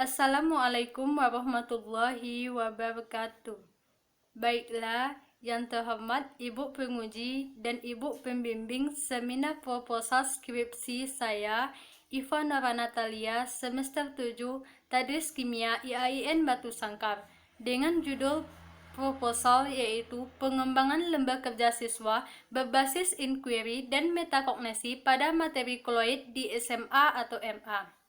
Assalamualaikum warahmatullahi wabarakatuh. Baiklah, yang terhormat Ibu Penguji dan Ibu Pembimbing seminar proposal skripsi saya, Iva Nora Natalia, semester 7, Tadris Kimia IAIN Batu Sangkar, dengan judul proposal yaitu pengembangan lembaga kerja siswa berbasis inquiry dan metakognisi pada materi koloid di SMA atau MA.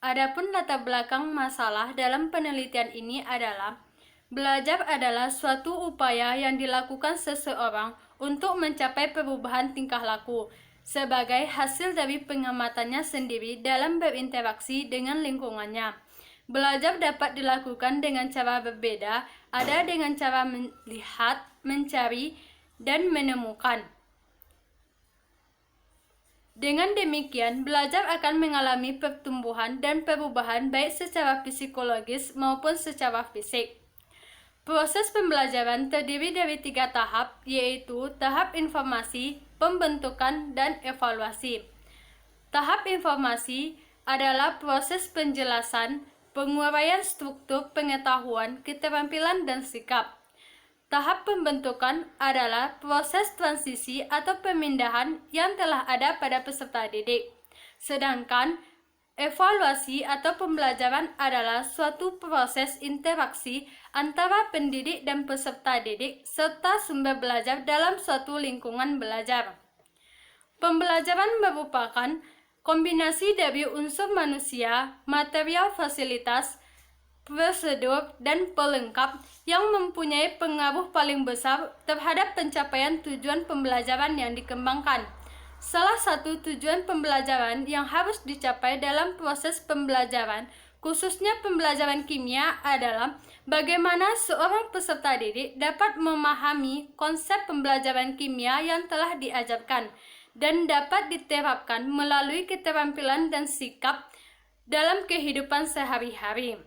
Adapun latar belakang masalah dalam penelitian ini adalah belajar adalah suatu upaya yang dilakukan seseorang untuk mencapai perubahan tingkah laku sebagai hasil dari pengamatannya sendiri dalam berinteraksi dengan lingkungannya. Belajar dapat dilakukan dengan cara berbeda, ada dengan cara melihat, mencari, dan menemukan. Dengan demikian, belajar akan mengalami pertumbuhan dan perubahan baik secara psikologis maupun secara fisik. Proses pembelajaran terdiri dari 3 tahap, yaitu tahap informasi, pembentukan, dan evaluasi. Tahap informasi adalah proses penjelasan, penguraian struktur pengetahuan, keterampilan, dan sikap. Tahap pembentukan adalah proses transisi atau pemindahan yang telah ada pada peserta didik. Sedangkan evaluasi atau pembelajaran adalah suatu proses interaksi antara pendidik dan peserta didik serta sumber belajar dalam suatu lingkungan belajar. Pembelajaran merupakan kombinasi dari unsur manusia, material fasilitas, prosedur, dan pelengkap yang mempunyai pengaruh paling besar terhadap pencapaian tujuan pembelajaran yang dikembangkan. Salah satu tujuan pembelajaran yang harus dicapai dalam proses pembelajaran, khususnya pembelajaran kimia, adalah bagaimana seorang peserta didik dapat memahami konsep pembelajaran kimia yang telah diajarkan dan dapat diterapkan melalui keterampilan dan sikap dalam kehidupan sehari-hari.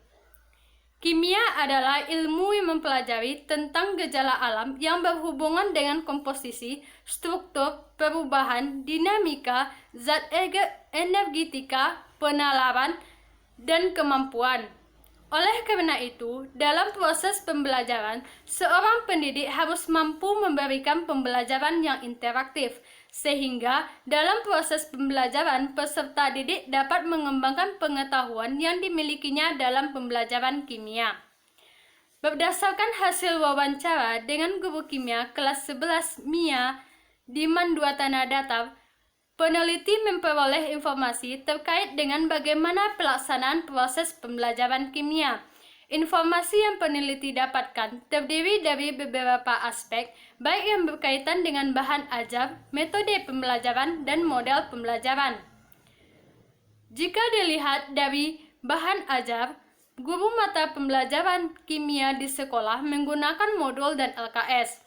Kimia adalah ilmu yang mempelajari tentang gejala alam yang berhubungan dengan komposisi, struktur, perubahan, dinamika, zat energetika, penalaran, dan kemampuan. Oleh karena itu, dalam proses pembelajaran, seorang pendidik harus mampu memberikan pembelajaran yang interaktif, sehingga dalam proses pembelajaran, peserta didik dapat mengembangkan pengetahuan yang dimilikinya dalam pembelajaran kimia. Berdasarkan hasil wawancara dengan guru kimia kelas 11 MIA di Mandua Tanah Datar, peneliti memperoleh informasi terkait dengan bagaimana pelaksanaan proses pembelajaran kimia. Informasi yang peneliti dapatkan terdiri dari beberapa aspek, baik yang berkaitan dengan bahan ajar, metode pembelajaran, dan model pembelajaran. Jika dilihat dari bahan ajar, guru mata pembelajaran kimia di sekolah menggunakan modul dan LKS.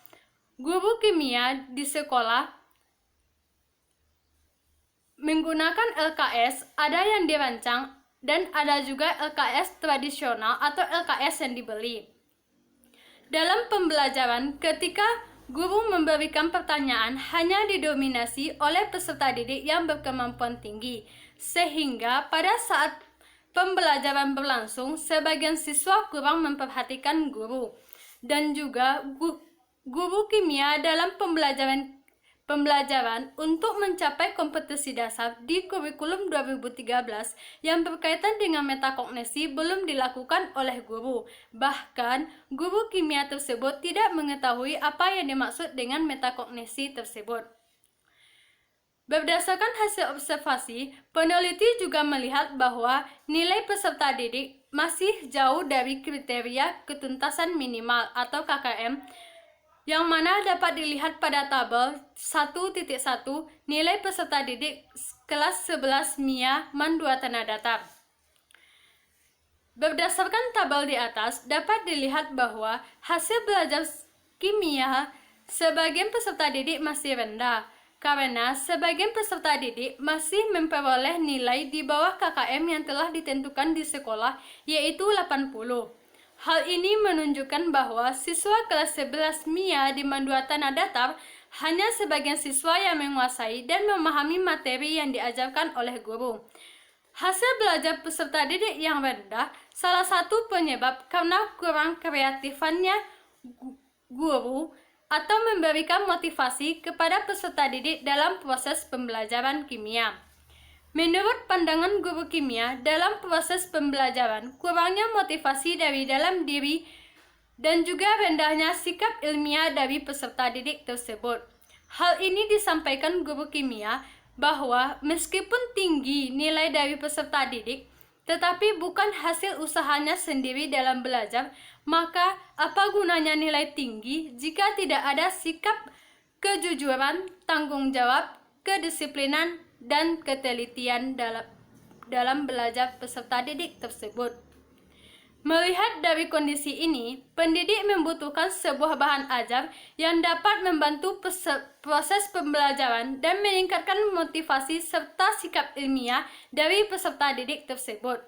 Guru kimia di sekolah menggunakan LKS, ada yang dirancang dan ada juga LKS tradisional atau LKS yang dibeli. Dalam pembelajaran, ketika guru memberikan pertanyaan hanya didominasi oleh peserta didik yang berkemampuan tinggi, sehingga pada saat pembelajaran berlangsung, sebagian siswa kurang memperhatikan guru. Dan juga guru kimia dalam pembelajaran untuk mencapai kompetensi dasar di kurikulum 2013 yang berkaitan dengan metakognisi belum dilakukan oleh guru. Bahkan, guru kimia tersebut tidak mengetahui apa yang dimaksud dengan metakognisi tersebut. Berdasarkan hasil observasi, peneliti juga melihat bahwa nilai peserta didik masih jauh dari kriteria ketuntasan minimal atau KKM, yang mana dapat dilihat pada tabel 1.1 nilai peserta didik kelas 11 MIA Mandua Tanah Datar. Berdasarkan tabel di atas, dapat dilihat bahwa hasil belajar kimia sebagian peserta didik masih rendah, karena sebagian peserta didik masih memperoleh nilai di bawah KKM yang telah ditentukan di sekolah, yaitu 80. Hal ini menunjukkan bahwa siswa kelas 11 MIA di Mandua Tanah Datar hanya sebagian siswa yang menguasai dan memahami materi yang diajarkan oleh guru. Hasil belajar peserta didik yang rendah salah satu penyebab karena kurang kreatifannya guru atau memberikan motivasi kepada peserta didik dalam proses pembelajaran kimia. Menurut pandangan guru kimia, dalam proses pembelajaran, kurangnya motivasi dari dalam diri dan juga rendahnya sikap ilmiah dari peserta didik tersebut. Hal ini disampaikan guru kimia bahwa meskipun tinggi nilai dari peserta didik, tetapi bukan hasil usahanya sendiri dalam belajar, maka apa gunanya nilai tinggi jika tidak ada sikap kejujuran, tanggung jawab, kedisiplinan, dan ketelitian dalam belajar peserta didik tersebut. Melihat dari kondisi ini, pendidik membutuhkan sebuah bahan ajar yang dapat membantu proses pembelajaran dan meningkatkan motivasi serta sikap ilmiah dari peserta didik tersebut.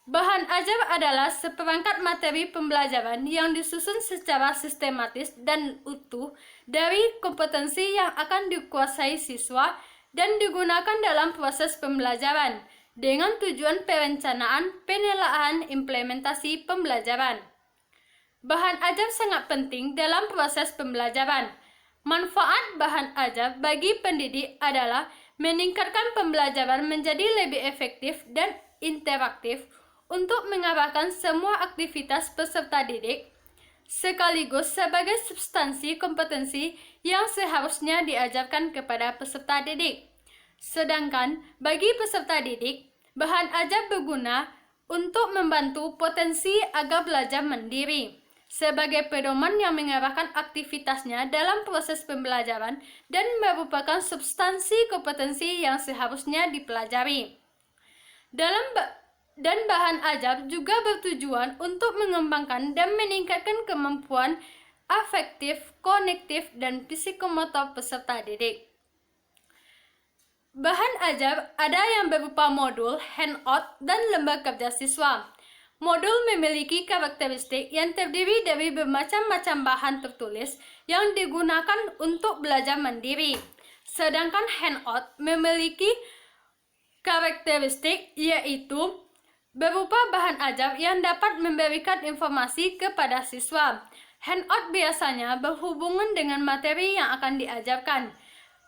Bahan ajar adalah seperangkat materi pembelajaran yang disusun secara sistematis dan utuh dari kompetensi yang akan dikuasai siswa dan digunakan dalam proses pembelajaran dengan tujuan perencanaan, penelaahan, implementasi pembelajaran. Bahan ajar sangat penting dalam proses pembelajaran. Manfaat bahan ajar bagi pendidik adalah meningkatkan pembelajaran menjadi lebih efektif dan interaktif untuk mengarahkan semua aktivitas peserta didik, sekaligus sebagai substansi kompetensi yang seharusnya diajarkan kepada peserta didik. Sedangkan bagi peserta didik, bahan ajar berguna untuk membantu potensi agar belajar mandiri, sebagai pedoman yang mengarahkan aktivitasnya dalam proses pembelajaran dan merupakan substansi kompetensi yang seharusnya dipelajari. Dan bahan ajar juga bertujuan untuk mengembangkan dan meningkatkan kemampuan afektif, kognitif, dan psikomotor peserta didik. Bahan ajar ada yang berupa modul, handout, dan lembar kerja siswa. Modul memiliki karakteristik yang terdiri dari bermacam-macam bahan tertulis yang digunakan untuk belajar mandiri. Sedangkan handout memiliki karakteristik yaitu berupa bahan ajar yang dapat memberikan informasi kepada siswa. Handout biasanya berhubungan dengan materi yang akan diajarkan.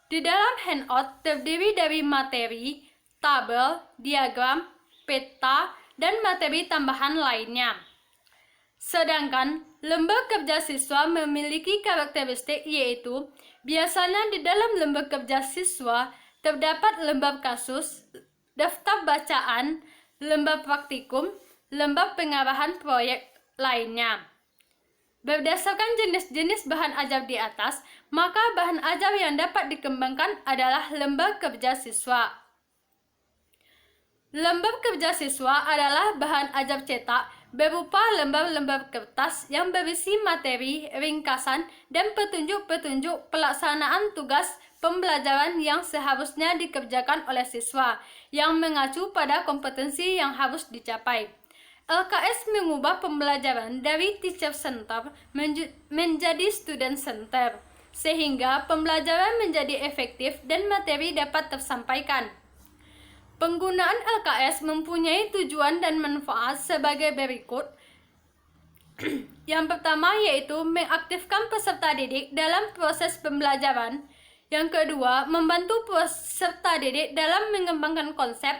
Di dalam handout terdiri dari materi, tabel, diagram, peta, dan materi tambahan lainnya. Sedangkan lembar kerja siswa memiliki karakteristik yaitu biasanya di dalam lembar kerja siswa terdapat lembar kasus, daftar bacaan, lembar praktikum, lembar pengarahan proyek lainnya. Berdasarkan jenis-jenis bahan ajar di atas, maka bahan ajar yang dapat dikembangkan adalah lembar kerja siswa. Lembar kerja siswa adalah bahan ajar cetak berupa lembar-lembar kertas yang berisi materi, ringkasan, dan petunjuk-petunjuk pelaksanaan tugas pembelajaran yang seharusnya dikerjakan oleh siswa yang mengacu pada kompetensi yang harus dicapai. LKS mengubah pembelajaran dari teacher center menjadi student center, sehingga pembelajaran menjadi efektif dan materi dapat tersampaikan. Penggunaan LKS mempunyai tujuan dan manfaat sebagai berikut. Yang pertama yaitu mengaktifkan peserta didik dalam proses pembelajaran. Yang kedua, membantu peserta didik dalam mengembangkan konsep.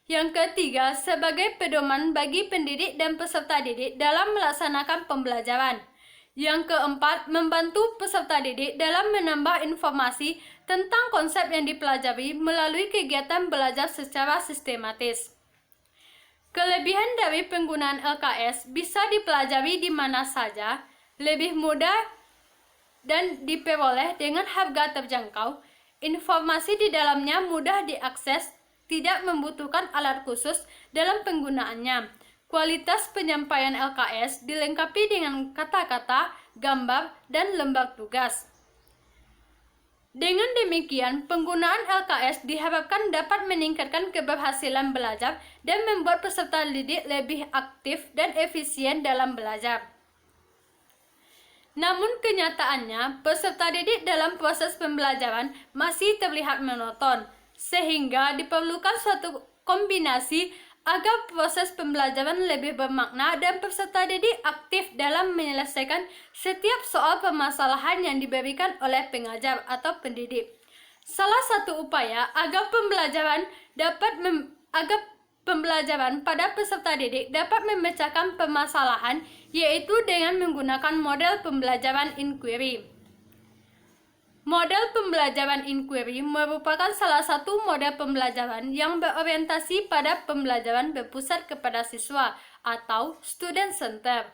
Yang ketiga, sebagai pedoman bagi pendidik dan peserta didik dalam melaksanakan pembelajaran. Yang keempat, membantu peserta didik dalam menambah informasi tentang konsep yang dipelajari melalui kegiatan belajar secara sistematis. Kelebihan dari penggunaan LKS bisa dipelajari di mana saja, lebih mudah dan diperoleh dengan harga terjangkau. Informasi di dalamnya mudah diakses, tidak membutuhkan alat khusus dalam penggunaannya. Kualitas penyampaian LKS dilengkapi dengan kata-kata, gambar, dan lembar tugas. Dengan demikian, penggunaan LKS diharapkan dapat meningkatkan keberhasilan belajar dan membuat peserta didik lebih aktif dan efisien dalam belajar. Namun kenyataannya, peserta didik dalam proses pembelajaran masih terlihat monoton, sehingga diperlukan suatu kombinasi agar proses pembelajaran lebih bermakna dan peserta didik aktif dalam menyelesaikan setiap soal permasalahan yang diberikan oleh pengajar atau pendidik. Salah satu upaya agar pembelajaran pada peserta didik dapat memecahkan permasalahan yaitu dengan menggunakan model pembelajaran inquiry. Model pembelajaran inquiry merupakan salah satu model pembelajaran yang berorientasi pada pembelajaran berpusat kepada siswa atau student center.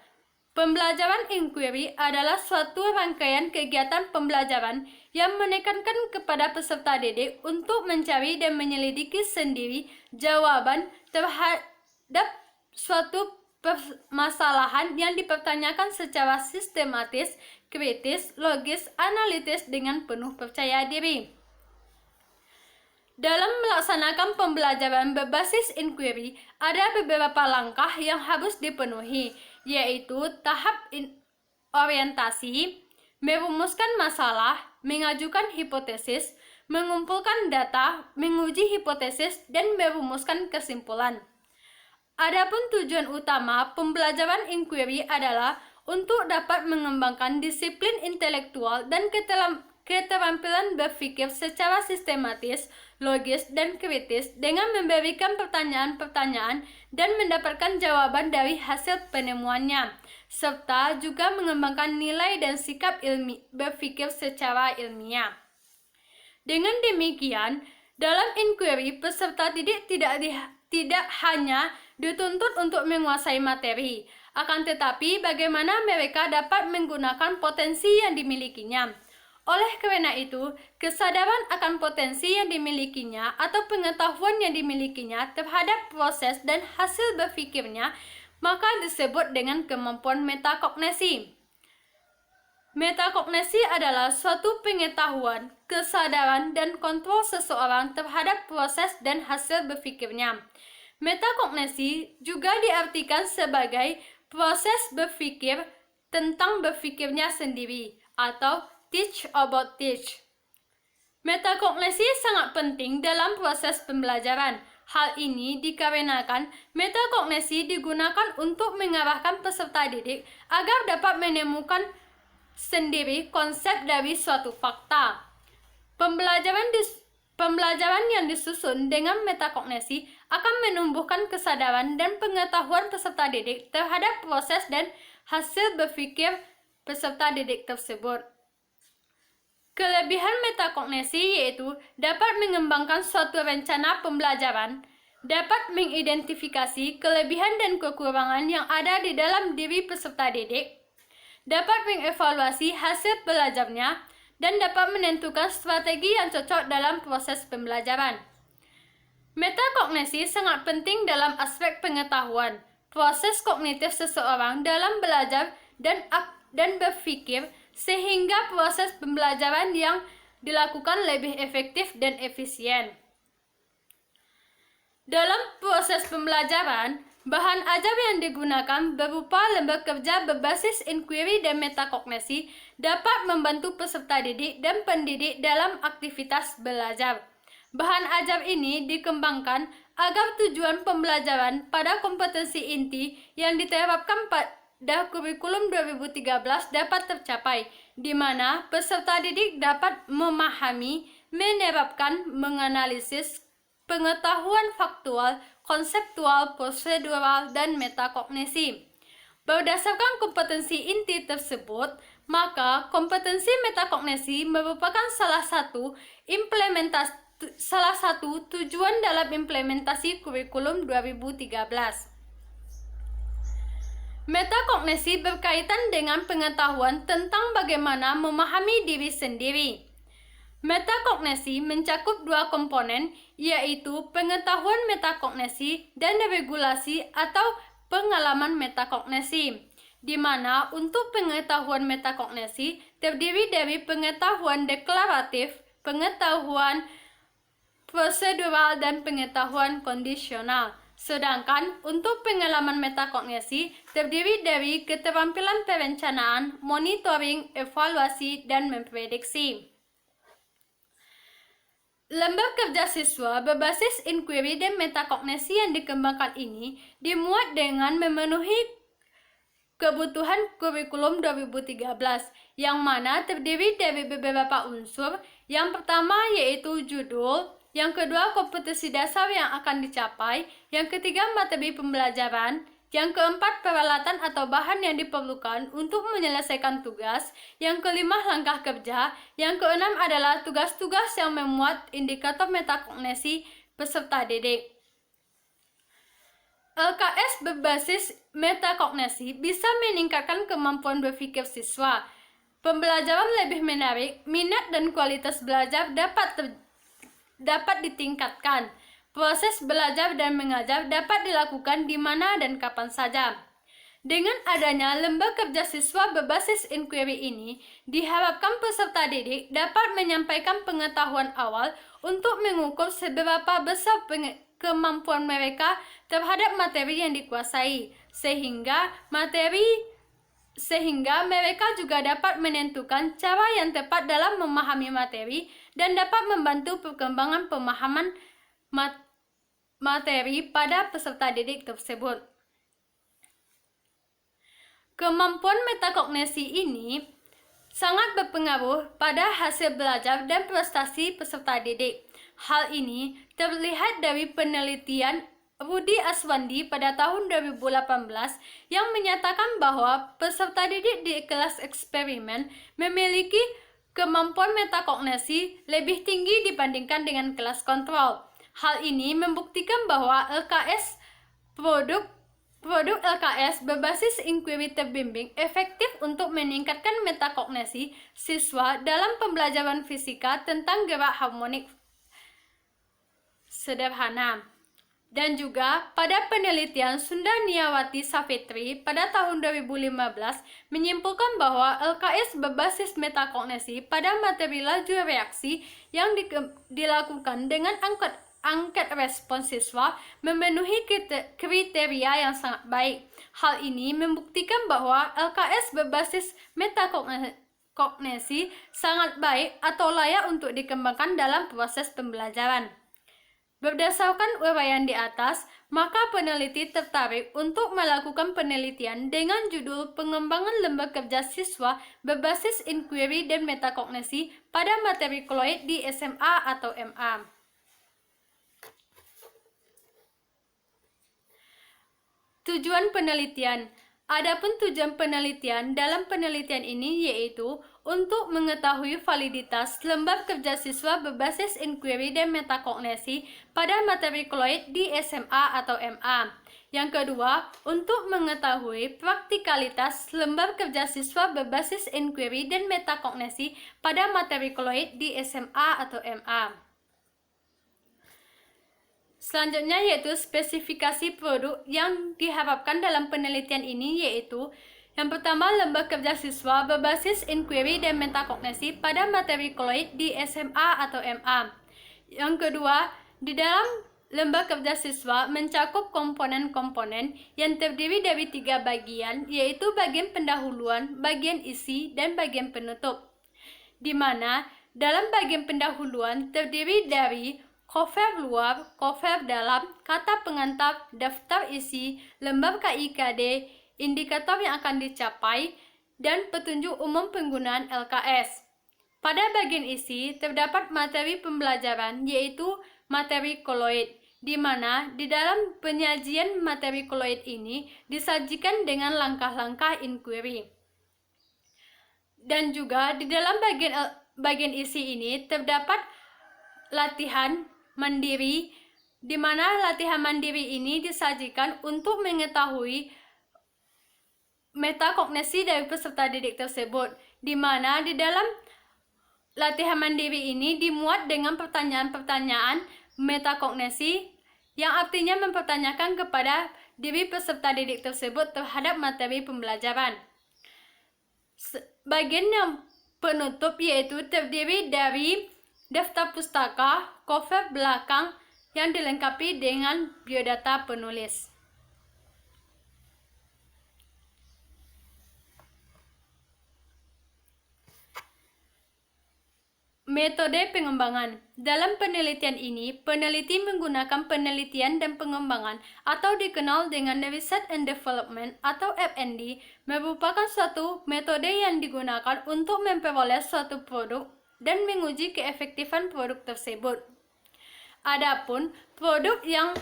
Pembelajaran inquiry adalah suatu rangkaian kegiatan pembelajaran yang menekankan kepada peserta didik untuk mencari dan menyelidiki sendiri jawaban terhadap suatu permasalahan yang dipertanyakan secara sistematis, kritis, logis, analitis dengan penuh percaya diri. Dalam melaksanakan pembelajaran berbasis inquiry, ada beberapa langkah yang harus dipenuhi, yaitu tahap orientasi, merumuskan masalah, mengajukan hipotesis, mengumpulkan data, menguji hipotesis, dan merumuskan kesimpulan. Adapun tujuan utama pembelajaran inquiry adalah untuk dapat mengembangkan disiplin intelektual dan keterampilan berpikir secara sistematis, logis, dan kritis dengan memberikan pertanyaan-pertanyaan dan mendapatkan jawaban dari hasil penemuannya, serta juga mengembangkan nilai dan sikap berpikir secara ilmiah. Dengan demikian, dalam inquiry, peserta didik tidak hanya dituntut untuk menguasai materi, akan tetapi bagaimana mereka dapat menggunakan potensi yang dimilikinya. Oleh karena itu, kesadaran akan potensi yang dimilikinya atau pengetahuan yang dimilikinya terhadap proses dan hasil berpikirnya maka disebut dengan kemampuan metakognisi. Metakognisi adalah suatu pengetahuan, kesadaran, dan kontrol seseorang terhadap proses dan hasil berpikirnya. Metakognisi juga diartikan sebagai proses berpikir tentang berpikirnya sendiri atau teach about teach. Metakognisi sangat penting dalam proses pembelajaran. Hal ini dikarenakan metakognisi digunakan untuk mengarahkan peserta didik agar dapat menemukan sendiri konsep dari suatu fakta. Pembelajaran yang disusun dengan metakognisi akan menumbuhkan kesadaran dan pengetahuan peserta didik terhadap proses dan hasil berpikir peserta didik tersebut. Kelebihan metakognisi yaitu dapat mengembangkan suatu rencana pembelajaran, dapat mengidentifikasi kelebihan dan kekurangan yang ada di dalam diri peserta didik, dapat mengevaluasi hasil belajarnya, dan dapat menentukan strategi yang cocok dalam proses pembelajaran. Metakognisi sangat penting dalam aspek pengetahuan, proses kognitif seseorang dalam belajar dan berpikir, sehingga proses pembelajaran yang dilakukan lebih efektif dan efisien. Dalam proses pembelajaran, bahan ajar yang digunakan berupa lembar kerja berbasis inquiry dan metakognisi dapat membantu peserta didik dan pendidik dalam aktivitas belajar. Bahan ajar ini dikembangkan agar tujuan pembelajaran pada kompetensi inti yang diterapkan pada kurikulum 2013 dapat tercapai, di mana peserta didik dapat memahami, menerapkan, menganalisis pengetahuan faktual, konseptual, prosedural, dan metakognisi. Berdasarkan kompetensi inti tersebut, maka kompetensi metakognisi merupakan salah satu tujuan dalam implementasi kurikulum 2013. Metakognisi berkaitan dengan pengetahuan tentang bagaimana memahami diri sendiri. Metakognisi mencakup dua komponen, yaitu pengetahuan metakognisi dan regulasi atau pengalaman metakognisi, di mana untuk pengetahuan metakognisi terdiri dari pengetahuan deklaratif, pengetahuan prosedural, dan pengetahuan kondisional. Sedangkan untuk pengalaman metakognisi terdiri dari keterampilan perencanaan, monitoring, evaluasi, dan memprediksi. Lembar kerja siswa berbasis inquiry dan metakognisi yang dikembangkan ini dimuat dengan memenuhi kebutuhan kurikulum 2013, yang mana terdiri dari beberapa unsur. Yang pertama yaitu judul, yang kedua kompetensi dasar yang akan dicapai, yang ketiga materi pembelajaran, yang keempat peralatan atau bahan yang diperlukan untuk menyelesaikan tugas, yang kelima langkah kerja, yang keenam adalah tugas-tugas yang memuat indikator metakognisi peserta didik. LKS berbasis metakognisi bisa meningkatkan kemampuan berpikir siswa. Pembelajaran lebih menarik, minat dan kualitas belajar dapat ditingkatkan. Proses belajar dan mengajar dapat dilakukan di mana dan kapan saja. Dengan adanya lembar kerja siswa berbasis inquiry ini, diharapkan peserta didik dapat menyampaikan pengetahuan awal untuk mengukur seberapa besar kemampuan mereka terhadap materi yang dikuasai, sehingga mereka juga dapat menentukan cara yang tepat dalam memahami materi dan dapat membantu perkembangan pemahaman materi pada peserta didik tersebut. Kemampuan metakognisi ini sangat berpengaruh pada hasil belajar dan prestasi peserta didik. Hal ini terlihat dari penelitian Rudy Aswandi pada tahun 2018 yang menyatakan bahwa peserta didik di kelas eksperimen memiliki kemampuan metakognisi lebih tinggi dibandingkan dengan kelas kontrol. Hal ini membuktikan bahwa Produk LKS berbasis inquiry terbimbing efektif untuk meningkatkan metakognisi siswa dalam pembelajaran fisika tentang gerak harmonik sederhana. Dan juga pada penelitian Sundaniawati Savitri pada tahun 2015 menyimpulkan bahwa LKS berbasis metakognisi pada materi laju reaksi yang dilakukan dengan angket respons siswa memenuhi kriteria yang sangat baik. Hal ini membuktikan bahwa LKS berbasis metakognisi sangat baik atau layak untuk dikembangkan dalam proses pembelajaran. Berdasarkan uraian di atas, maka peneliti tertarik untuk melakukan penelitian dengan judul Pengembangan Lembar Kerja Siswa Berbasis Inquiry dan Metakognisi pada Materi Koloid di SMA atau MA. Tujuan penelitian. Adapun tujuan penelitian dalam penelitian ini yaitu untuk mengetahui validitas lembar kerja siswa berbasis inquiry dan metakognisi pada materi koloid di SMA atau MA. Yang kedua, untuk mengetahui praktikalitas lembar kerja siswa berbasis inquiry dan metakognisi pada materi koloid di SMA atau MA. Selanjutnya yaitu spesifikasi produk yang diharapkan dalam penelitian ini yaitu yang pertama, lembar kerja siswa berbasis inquiry dan metakognisi pada materi koloid di SMA atau MA. Yang kedua, di dalam lembar kerja siswa mencakup komponen-komponen yang terdiri dari 3 bagian, yaitu bagian pendahuluan, bagian isi, dan bagian penutup. Di mana dalam bagian pendahuluan terdiri dari cover luar, cover dalam, kata pengantar, daftar isi, lembar KIKD, indikator yang akan dicapai, dan petunjuk umum penggunaan LKS. Pada bagian isi terdapat materi pembelajaran yaitu materi koloid, di mana di dalam penyajian materi koloid ini disajikan dengan langkah-langkah inquiry. Dan juga di dalam bagian isi ini terdapat latihan mandiri, di mana latihan mandiri ini disajikan untuk mengetahui metakognisi dari peserta didik tersebut, di mana di dalam latihan mandiri ini dimuat dengan pertanyaan-pertanyaan metakognisi yang artinya mempertanyakan kepada diri peserta didik tersebut terhadap materi pembelajaran. Bagian yang penutup yaitu terdiri dari daftar pustaka, cover belakang yang dilengkapi dengan biodata penulis. Metode pengembangan. Dalam penelitian ini, peneliti menggunakan penelitian dan pengembangan atau dikenal dengan Research and Development atau R&D merupakan suatu metode yang digunakan untuk memperoleh suatu produk dan menguji keefektifan produk tersebut. Adapun produk yang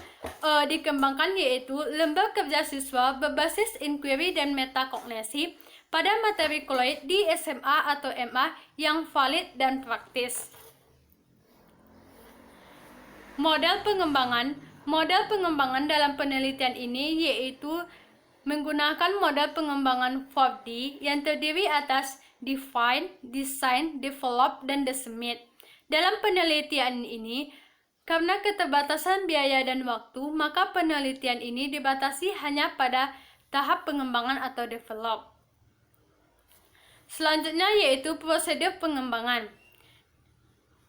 dikembangkan yaitu lembar kerja siswa berbasis inquiry dan metakognisi pada materi koloid di SMA atau MA yang valid dan praktis. Model pengembangan dalam penelitian ini yaitu menggunakan model pengembangan 4D yang terdiri atas define, design, develop, dan disseminate. Dalam penelitian ini, karena keterbatasan biaya dan waktu, maka penelitian ini dibatasi hanya pada tahap pengembangan atau develop. Selanjutnya yaitu prosedur pengembangan.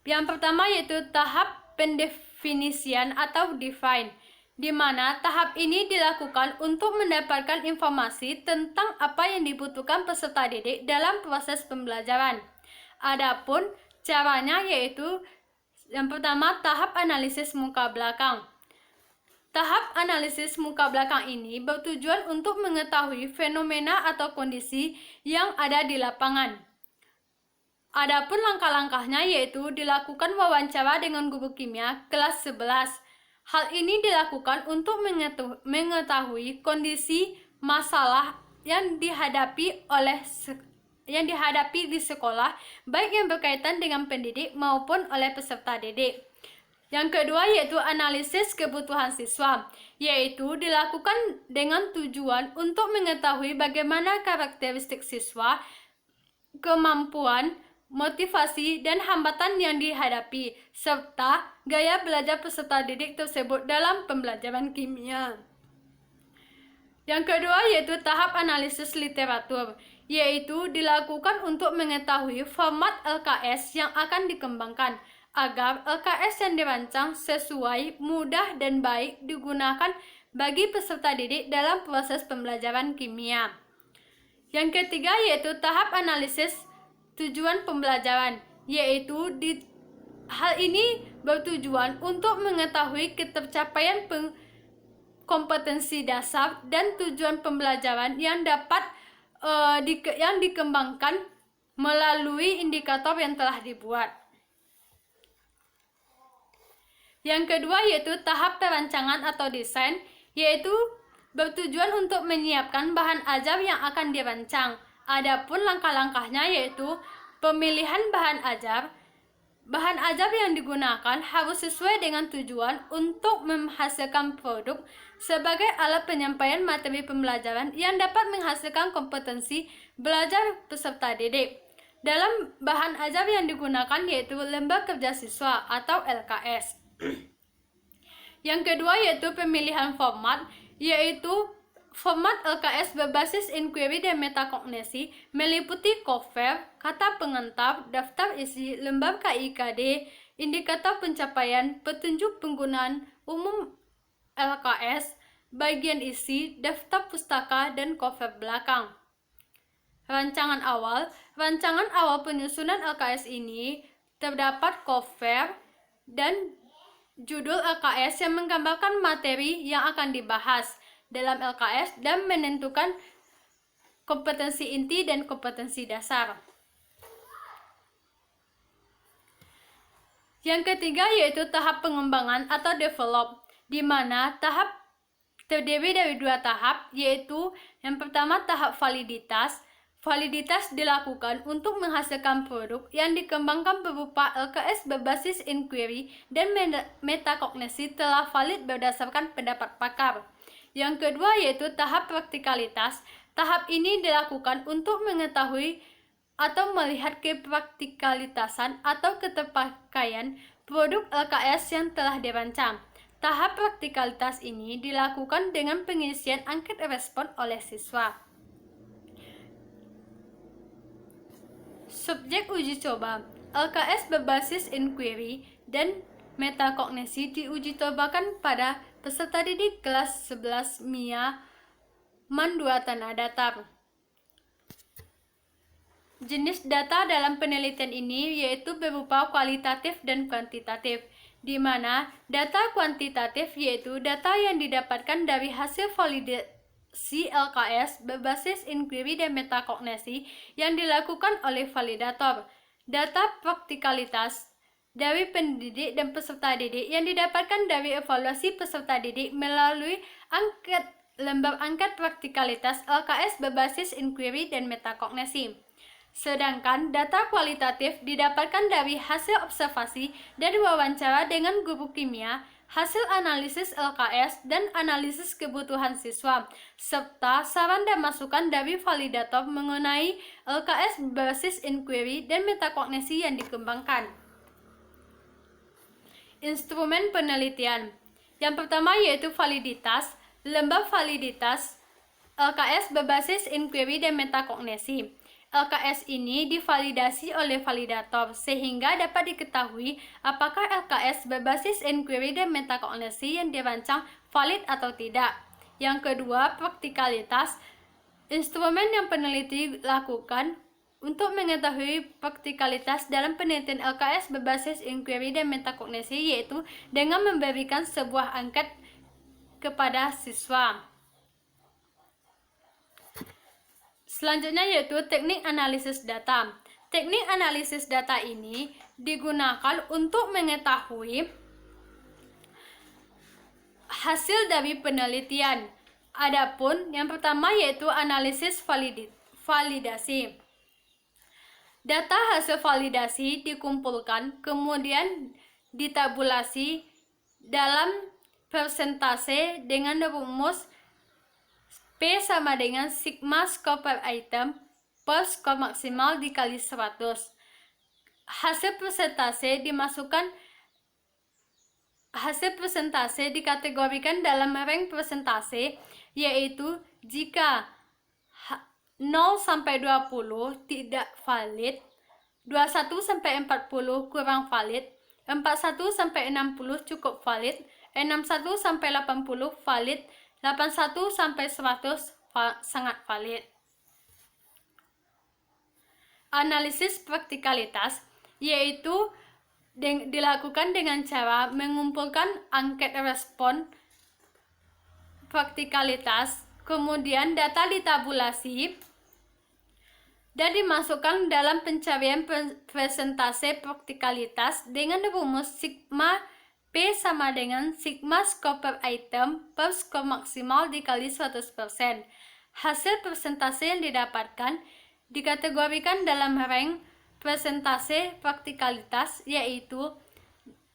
Yang pertama yaitu tahap pendefinisian atau define, di mana tahap ini dilakukan untuk mendapatkan informasi tentang apa yang dibutuhkan peserta didik dalam proses pembelajaran. Adapun caranya yaitu yang pertama tahap analisis muka belakang. Tahap analisis muka belakang ini bertujuan untuk mengetahui fenomena atau kondisi yang ada di lapangan. Adapun langkah-langkahnya yaitu dilakukan wawancara dengan guru kimia kelas 11. Hal ini dilakukan untuk mengetahui kondisi masalah yang dihadapi di sekolah, baik yang berkaitan dengan pendidik maupun oleh peserta didik. Yang kedua yaitu analisis kebutuhan siswa, yaitu dilakukan dengan tujuan untuk mengetahui bagaimana karakteristik siswa, kemampuan, motivasi, dan hambatan yang dihadapi, serta gaya belajar peserta didik tersebut dalam pembelajaran kimia. Yang kedua yaitu tahap analisis literatur, yaitu dilakukan untuk mengetahui format LKS yang akan dikembangkan, agar LKS yang dirancang sesuai, mudah, dan baik digunakan bagi peserta didik dalam proses pembelajaran kimia. Yang ketiga yaitu tahap analisis tujuan pembelajaran, yaitu hal ini bertujuan untuk mengetahui ketercapaian kompetensi dasar dan tujuan pembelajaran yang dapat dikembangkan melalui indikator yang telah dibuat. Yang kedua yaitu tahap perancangan atau desain, yaitu bertujuan untuk menyiapkan bahan ajar yang akan dirancang. Adapun langkah-langkahnya yaitu pemilihan bahan ajar. Bahan ajar yang digunakan harus sesuai dengan tujuan untuk menghasilkan produk sebagai alat penyampaian materi pembelajaran yang dapat menghasilkan kompetensi belajar peserta didik. Dalam bahan ajar yang digunakan yaitu lembar kerja siswa atau LKS. Yang kedua yaitu pemilihan format, yaitu format LKS berbasis inquiry dan metakognisi meliputi cover, kata pengantar, daftar isi, lembar KIKD, indikator pencapaian, petunjuk penggunaan umum LKS, bagian isi, daftar pustaka, dan cover belakang. Rancangan awal penyusunan LKS ini terdapat cover dan judul LKS yang menggambarkan materi yang akan dibahas dalam LKS dan menentukan kompetensi inti dan kompetensi dasar. Yang ketiga yaitu tahap pengembangan atau develop, di mana tahap terdiri dari dua tahap, yaitu yang pertama tahap validitas. Validitas dilakukan untuk menghasilkan produk yang dikembangkan berupa LKS berbasis inquiry dan metakognisi telah valid berdasarkan pendapat pakar. Yang kedua yaitu tahap praktikalitas. Tahap ini dilakukan untuk mengetahui atau melihat kepraktikalitasan atau keterpakaian produk LKS yang telah dirancang. Tahap praktikalitas ini dilakukan dengan pengisian angket respon oleh siswa. Subjek uji coba, LKS berbasis inquiry dan metakognisi diuji cobakan pada peserta didik kelas 11 MIA MAN 2 Tanah Datar. Jenis data dalam penelitian ini yaitu berupa kualitatif dan kuantitatif, di mana data kuantitatif yaitu data yang didapatkan dari hasil validasi LKS berbasis inquiry dan metakognisi yang dilakukan oleh validator. Data praktikalitas dari pendidik dan peserta didik yang didapatkan dari evaluasi peserta didik melalui lembar angket praktikalitas LKS berbasis inquiry dan metakognisi. Sedangkan data kualitatif didapatkan dari hasil observasi dan wawancara dengan guru kimia, hasil analisis LKS dan analisis kebutuhan siswa, serta saran dan masukan dari validator mengenai LKS berbasis inquiry dan metakognisi yang dikembangkan. Instrumen penelitian. Yang pertama yaitu validitas, lembar validitas LKS berbasis inquiry dan metakognisi. LKS ini divalidasi oleh validator sehingga dapat diketahui apakah LKS berbasis inquiry dan metakognisi yang dirancang valid atau tidak. Yang kedua, praktikalitas. Instrumen yang peneliti lakukan untuk mengetahui praktikalitas dalam penelitian LKS berbasis inquiry dan metakognisi yaitu dengan memberikan sebuah angket kepada siswa. Selanjutnya yaitu teknik analisis data. Teknik analisis data ini digunakan untuk mengetahui hasil dari penelitian. Adapun yang pertama yaitu analisis validasi. Data hasil validasi dikumpulkan kemudian ditabulasi dalam persentase dengan rumus P sama dengan sigma skor per item per skor maksimal dikali 100. Hasil persentase dikategorikan dalam rank persentase, yaitu jika 0 sampai 20 tidak valid, 21 sampai 40 kurang valid, 41 sampai 60 cukup valid, 61 sampai 80 valid, 81 sampai 100 sangat valid. Analisis praktikalitas yaitu dilakukan dengan cara mengumpulkan angket respon praktikalitas, kemudian data ditabulasi dan dimasukkan dalam pencarian persentase praktikalitas dengan rumus sigma P sama dengan sigma skor per item per skor maksimal dikali 100%. Hasil persentase yang didapatkan dikategorikan dalam rank persentase praktikalitas yaitu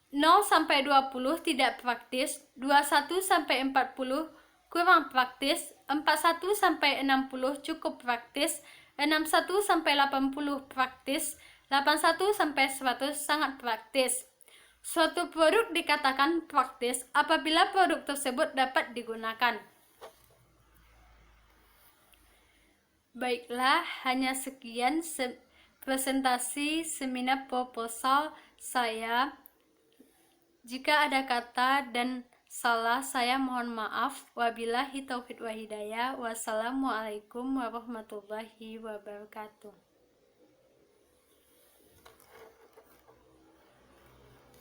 0 sampai 20 tidak praktis, 21 sampai 40 kurang praktis, 41 sampai 60 cukup praktis, 61 sampai 80 praktis, 81 sampai 100 sangat praktis. Suatu produk dikatakan praktis apabila produk tersebut dapat digunakan. Baiklah, hanya sekian presentasi seminar proposal saya. Jika ada kata dan salah, saya mohon maaf. Wabillahi taufiq wa hidayah. Wassalamualaikum warahmatullahi wabarakatuh.